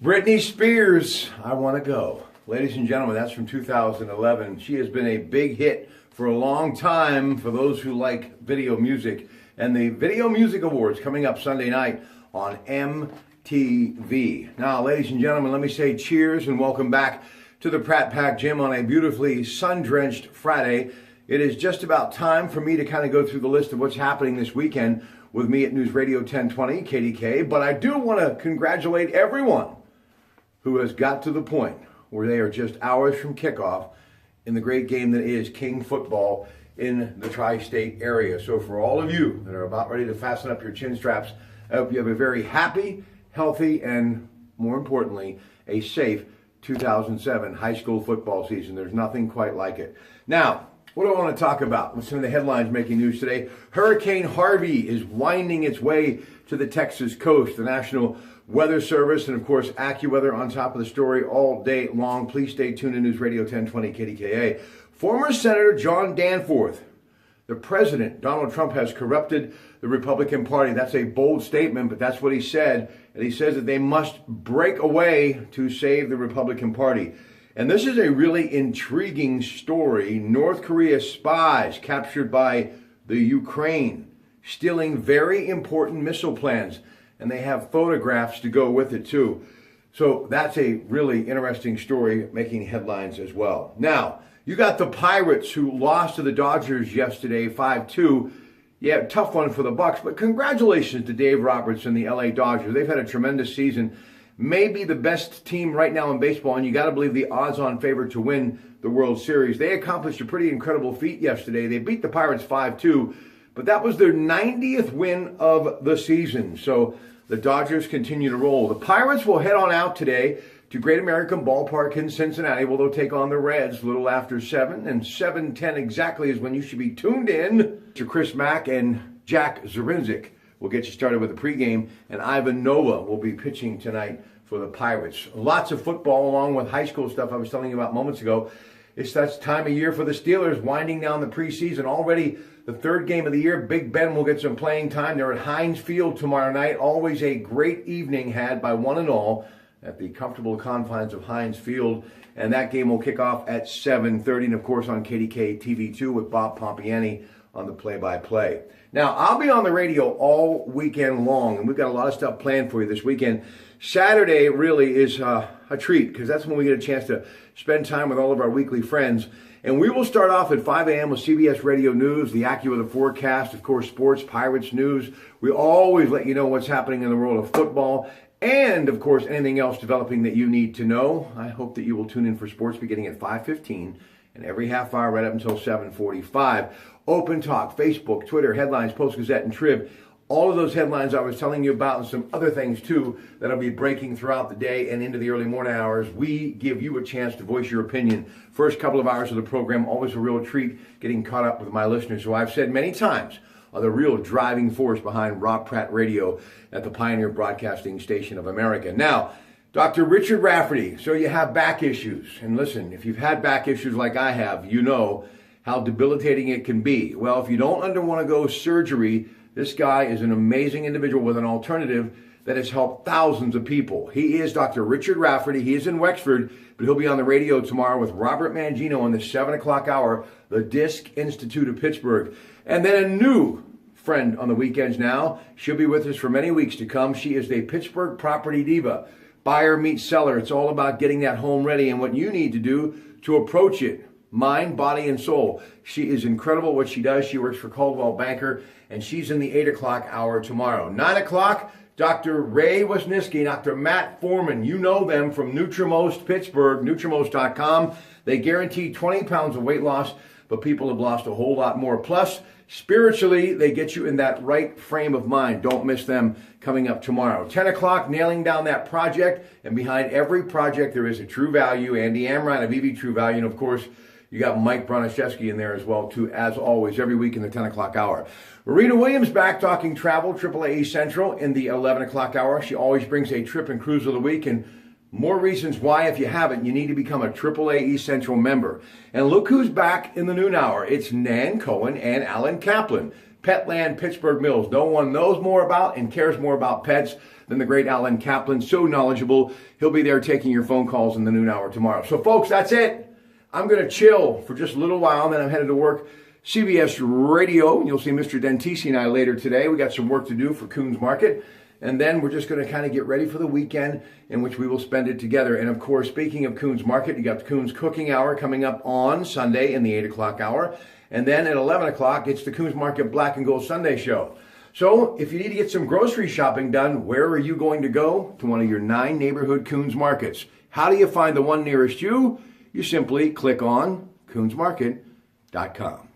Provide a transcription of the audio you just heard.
Britney Spears, I Want to Go. Ladies and gentlemen, that's from 2011. She has been a big hit for a long time for those who like video music. And the Video Music Awards coming up Sunday night on MTV. Now, ladies and gentlemen, let me say cheers and welcome back to the Pratte Pack Gym on a beautifully sun-drenched Friday. It is just about time for me to kind of go through the list of what's happening this weekend with me at News Radio 1020, KDK. But I do want to congratulate everyone who has got to the point where they are just hours from kickoff in the great game that is King football in the tri-state area. So for all of you that are about ready to fasten up your chin straps, I hope you have a very happy, healthy, and more importantly, a safe 2007 high school football season. There's nothing quite like it. Now, what do I want to talk about? With some of the headlines making news today. Hurricane Harvey is winding its way to the Texas coast. The National Weather Service and, of course, AccuWeather on top of the story all day long. Please stay tuned to News Radio 1020 KDKA. Former Senator John Danforth, the president, Donald Trump, has corrupted the Republican Party. That's a bold statement, but that's what he said. And he says that they must break away to save the Republican Party. And this is a really intriguing story. North Korea spies captured by the Ukraine, stealing very important missile plans. And they have photographs to go with it, too. So that's a really interesting story making headlines as well. Now, you got the Pirates who lost to the Dodgers yesterday, 5-2. Yeah, tough one for the Bucks, but congratulations to Dave Roberts and the LA Dodgers. They've had a tremendous season. Maybe the best team right now in baseball, and you got to believe the odds-on favorite to win the World Series. They accomplished a pretty incredible feat yesterday. They beat the Pirates 5-2, but that was their 90th win of the season. So the Dodgers continue to roll. The Pirates will head on out today to Great American Ballpark in Cincinnati, where they'll take on the Reds a little after 7. And 7:10 exactly is when you should be tuned in to Chris Mack and Jack Zarinzik. We'll get you started with the pregame, and Ivan Nova will be pitching tonight for the Pirates. Lots of football along with high school stuff I was telling you about moments ago. It's that time of year for the Steelers, winding down the preseason. Already the third game of the year, Big Ben will get some playing time. They're at Heinz Field tomorrow night. Always a great evening had by one and all at the comfortable confines of Heinz Field. And that game will kick off at 7:30, and of course on KDK TV2 with Bob Pompiani on the play-by-play. Now, I'll be on the radio all weekend long, and we've got a lot of stuff planned for you this weekend. Saturday really is a treat, because that's when we get a chance to spend time with all of our weekly friends. And we will start off at 5 a.m. with CBS Radio News, the AccuWeather forecast, of course, sports, Pirates news. We always let you know what's happening in the world of football, and, of course, anything else developing that you need to know. I hope that you will tune in for sports beginning at 5:15 and every half hour right up until 7:45. Open Talk, Facebook, Twitter, Headlines, Post-Gazette, and Trib. All of those headlines I was telling you about, and some other things, too, that'll be breaking throughout the day and into the early morning hours. We give you a chance to voice your opinion. First couple of hours of the program, always a real treat getting caught up with my listeners, who I've said many times are the real driving force behind Rob Pratt Radio at the Pioneer Broadcasting Station of America. Now, Dr. Richard Rafferty, so you have back issues. And listen, if you've had back issues like I have, you know how debilitating it can be. Well, if you don't want to go surgery, this guy is an amazing individual with an alternative that has helped thousands of people. He is Dr. Richard Rafferty. He is in Wexford, but he'll be on the radio tomorrow with Robert Mangino on the 7 o'clock hour, the Disc Institute of Pittsburgh. And then a new friend on the weekends now. She'll be with us for many weeks to come. She is a Pittsburgh property diva. Buyer meets seller. It's all about getting that home ready and what you need to do to approach it. Mind, body, and soul. She is incredible what she does. She works for Coldwell Banker, and she's in the 8 o'clock hour tomorrow. 9 o'clock, Dr. Ray Wisniewski, Dr. Matt Foreman. You know them from Nutrimost Pittsburgh, Nutrimost.com. They guarantee 20 pounds of weight loss, but people have lost a whole lot more. Plus, spiritually, they get you in that right frame of mind. Don't miss them coming up tomorrow. 10 o'clock, nailing down that project. And behind every project, there is a True Value. Andy Amrine of EV True Value. And, of course, you got Mike Broniszewski in there as well, too, as always, every week in the 10 o'clock hour. Marina Williams back talking travel, AAA Central in the 11 o'clock hour. She always brings a trip and cruise of the week. And More reasons why, if you haven't, you need to become a AAA East Central member. And look who's back in the noon hour. It's Nan Cohen and Alan Kaplan. Petland Pittsburgh Mills. No one knows more about and cares more about pets than the great Alan Kaplan. So knowledgeable. He'll be there taking your phone calls in the noon hour tomorrow. So folks, that's it. I'm going to chill for just a little while, and then I'm headed to work. CBS Radio. You'll see Mr. Dentisi and I later today. We got some work to do for Coons Market. And then we're just going to kind of get ready for the weekend in which we will spend it together. And of course, speaking of Coons Market, you got the Coons Cooking Hour coming up on Sunday in the 8 o'clock hour. And then at 11 o'clock, it's the Coons Market Black and Gold Sunday show. So if you need to get some grocery shopping done, where are you going to go? To one of your 9 neighborhood Coons Markets. How do you find the one nearest you? You simply click on coonsmarket.com.